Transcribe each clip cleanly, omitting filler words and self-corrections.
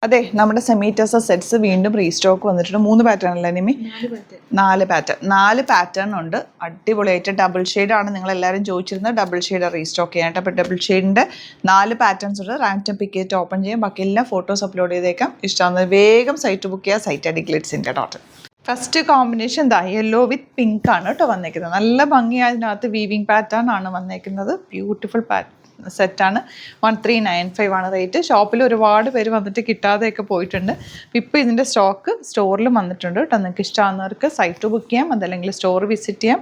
അതെ, നമ്മുടെ സെമീറ്റസ സെറ്റ്സ് വീണ്ടും റീസ്റ്റോക്ക് വന്നിട്ടുണ്ട്. 3 പാറ്റേൺ അല്ലേ നിമി? 4 പാറ്റേൺ. 4 പാറ്റേൺ ഉണ്ട്. അടിപൊളിയായിട്ട് ഡബിൾ ഷെയ്ഡാണ് നിങ്ങൾ എല്ലാവരും ചോദിച്ചിരുന്നത്. ഡബിൾ ഷെയ്ഡ് റീസ്റ്റോക്ക് ചെയ്യാനായിട്ട്. അപ്പോൾ ഡബിൾ ഷെയ്ഡിൻ്റെ 4 പാറ്റേൺസ് ഉണ്ട്. റാൻഡം പിക്ക് ചെയ്തിട്ട് ഓപ്പൺ ചെയ്യാം. ബാക്കി എല്ലാ ഫോട്ടോസ് അപ്ലോഡ് ചെയ്തേക്കാം. ഇഷ്ടമാകുന്നത് വേഗം സൈറ്റ് ബുക്ക് ചെയ്യുക. Site I D glitz.in. First combination എന്താ യെല്ലോ വിത്ത് പിങ്ക് ആണ് കേട്ടോ വന്നേക്കുന്നത്. നല്ല ഭംഗിയായ അതിനകത്ത് വീവിങ് പാറ്റേൺ ആണ് വന്നേക്കുന്നത്. ബ്യൂട്ടിഫുൾ സെറ്റാണ്. 1395 ആണ് റേറ്റ്. ഷോപ്പിൽ ഒരുപാട് പേര് വന്നിട്ട് കിട്ടാതെയൊക്കെ പോയിട്ടുണ്ട്. ഇപ്പോൾ ഇതിൻ്റെ സ്റ്റോക്ക് സ്റ്റോറിൽ വന്നിട്ടുണ്ട് കേട്ടോ. നിങ്ങൾക്ക് ഇഷ്ടമാകുന്നവർക്ക് സൈറ്റ് ബുക്ക് ചെയ്യാം, അതല്ലെങ്കിൽ സ്റ്റോർ വിസിറ്റ് ചെയ്യാം.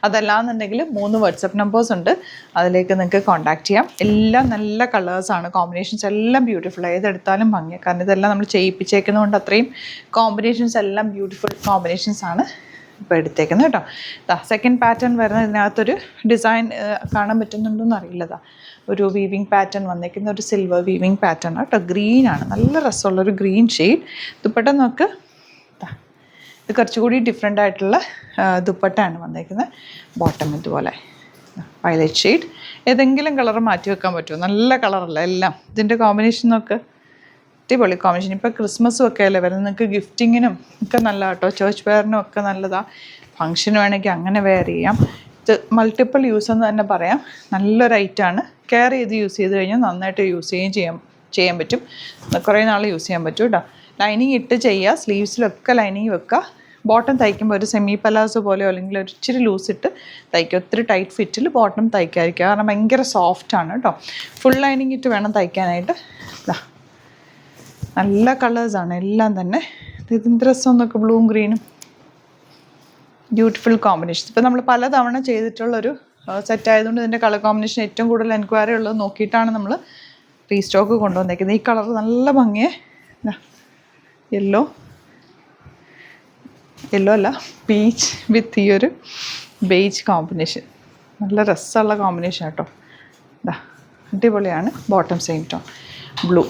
അതല്ലാന്നുണ്ടെങ്കിൽ 3 വാട്സപ്പ് നമ്പേഴ്സ് ഉണ്ട്, അതിലേക്ക് നിങ്ങൾക്ക് കോൺടാക്ട് ചെയ്യാം. എല്ലാം നല്ല കളേഴ്സാണ്, കോമ്പിനേഷൻസ് എല്ലാം ബ്യൂട്ടിഫുൾ. ഏതെടുത്താലും ഭംഗിയാണ്. കാരണം ഇതെല്ലാം നമ്മൾ ചെയ്യിപ്പിച്ചേക്കുന്നതുകൊണ്ട് അത്രയും കോമ്പിനേഷൻസ് എല്ലാം ബ്യൂട്ടിഫുൾ കോമ്പിനേഷൻസ് ആണ് ഇപ്പോൾ എടുത്തേക്കുന്നത് കേട്ടോ. സെക്കൻഡ് പാറ്റേൺ വരുന്നത് ഇതിനകത്തൊരു ഡിസൈൻ കാണാൻ പറ്റുന്നുണ്ടോയെന്ന് അറിയില്ലതാ. ഒരു വീവിങ് പാറ്റേൺ വന്നേക്കുന്ന ഒരു സിൽവർ വീവിങ് പാറ്റേൺ കേട്ടോ. ഗ്രീനാണ്, നല്ല രസമുള്ളൊരു ഗ്രീൻ ഷെയ്ഡ്. ദുപ്പട്ട നോക്ക്, ഇത് കുറച്ചുകൂടി ഡിഫറെൻ്റ് ആയിട്ടുള്ള ദുപ്പട്ടയാണ് വന്നേക്കുന്നത്. ബോട്ടം ഇതുപോലെ വയലറ്റ് ഷെയ്ഡ്. ഏതെങ്കിലും കളർ മാറ്റി വെക്കാൻ പറ്റുമോ? നല്ല കളറല്ല എല്ലാം. ഇതിൻ്റെ കോമ്പിനേഷൻ നോക്ക്, അടിപൊളി കോമ്പിനേഷൻ. ഇപ്പോൾ ക്രിസ്മസും ഒക്കെ അല്ലേ വരുന്നത്, നിങ്ങൾക്ക് ഗിഫ്റ്റിങ്ങിനും ഒക്കെ നല്ല കേട്ടോ. ചേർച്ച് വെയറിനും ഒക്കെ നല്ലതാണ്. ഫംഗ്ഷന് വേണമെങ്കിൽ അങ്ങനെ വെയർ ചെയ്യാം. ഇത് മൾട്ടിപ്പിൾ യൂസ് എന്ന് തന്നെ പറയാം. നല്ലൊരു ഐറ്റമാണ്. കെയർ ചെയ്ത് യൂസ് ചെയ്ത് കഴിഞ്ഞാൽ നന്നായിട്ട് യൂസ് ചെയ്യാൻ പറ്റും. കുറേ നാൾ യൂസ് ചെയ്യാൻ പറ്റും കേട്ടോ. ലൈനിങ് ഇട്ട് ചെയ്യുക, സ്ലീവ്സിലൊക്കെ ലൈനിങ് വെക്കുക. ബോട്ടം തയ്ക്കുമ്പോൾ ഒരു സെമി പലാസോ പോലെയോ അല്ലെങ്കിൽ ഒരു ഇച്ചിരി ലൂസ് ഇട്ട് തയ്ക്കുക. ഒത്തിരി ടൈറ്റ് ഫിറ്റിൽ ബോട്ടം തയ്ക്കാതിരിക്കുക, കാരണം ഭയങ്കര സോഫ്റ്റാണ് കേട്ടോ. ഫുൾ ലൈനിങ് ഇട്ട് വേണം തയ്ക്കാനായിട്ട്. നല്ല കളേഴ്സാണ് എല്ലാം തന്നെ. ഇതിൻ്റെ രസം എന്നൊക്കെ ബ്ലൂവും ഗ്രീനും ബ്യൂട്ടിഫുൾ കോമ്പിനേഷൻ. ഇപ്പോൾ നമ്മൾ പലതവണ ചെയ്തിട്ടുള്ളൊരു സെറ്റ് ആയതുകൊണ്ട് ഇതിൻ്റെ കളർ കോമ്പിനേഷൻ ഏറ്റവും കൂടുതൽ എൻക്വയറി ഉള്ളത് നോക്കിയിട്ടാണ് നമ്മൾ റീസ്റ്റോക്ക് കൊണ്ടുവന്നേക്കുന്നത്. ഈ കളർ നല്ല ഭംഗിയേ. യെല്ലോ അല്ല, പീച്ച് വിത്ത് ഈ ഒരു ബേജ് കോമ്പിനേഷൻ. നല്ല രസമുള്ള കോമ്പിനേഷൻ കേട്ടോ. അടിപൊളിയാണ്. Bottom same tone blue.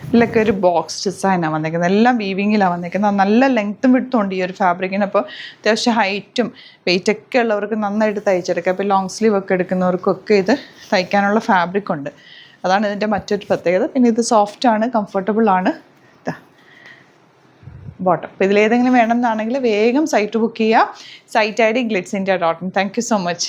ഇതിലൊക്കെ ഒരു ബോക്സ് ഡിസൈനാണ് വന്നേക്കുന്നത്. എല്ലാം വീവിങ്ങിലാണ് വന്നേക്കുന്നത്. നല്ല ലെങ്ത്തും വിഡ്ത്തും ഉണ്ട് ഈ ഒരു ഫാബ്രിക്കിന്. അപ്പോൾ അത്യാവശ്യം ഹൈറ്റും വെയിറ്റൊക്കെ ഉള്ളവർക്ക് നന്നായിട്ട് തയ്ച്ചെടുക്കാം. ഇപ്പോൾ ലോങ് സ്ലീവ് ഒക്കെ എടുക്കുന്നവർക്കൊക്കെ ഇത് തയ്ക്കാനുള്ള ഫാബ്രിക് ഉണ്ട്. അതാണ് ഇതിൻ്റെ മറ്റൊരു പ്രത്യേകത. പിന്നെ ഇത് സോഫ്റ്റാണ്, കംഫർട്ടബിളാണ്. ബോട്ടം. അപ്പോൾ ഇതിലേതെങ്കിലും വേണമെന്നാണെങ്കിൽ വേഗം സൈറ്റ് ബുക്ക് ചെയ്യുക. Site I D glitz.in. Thank you so much.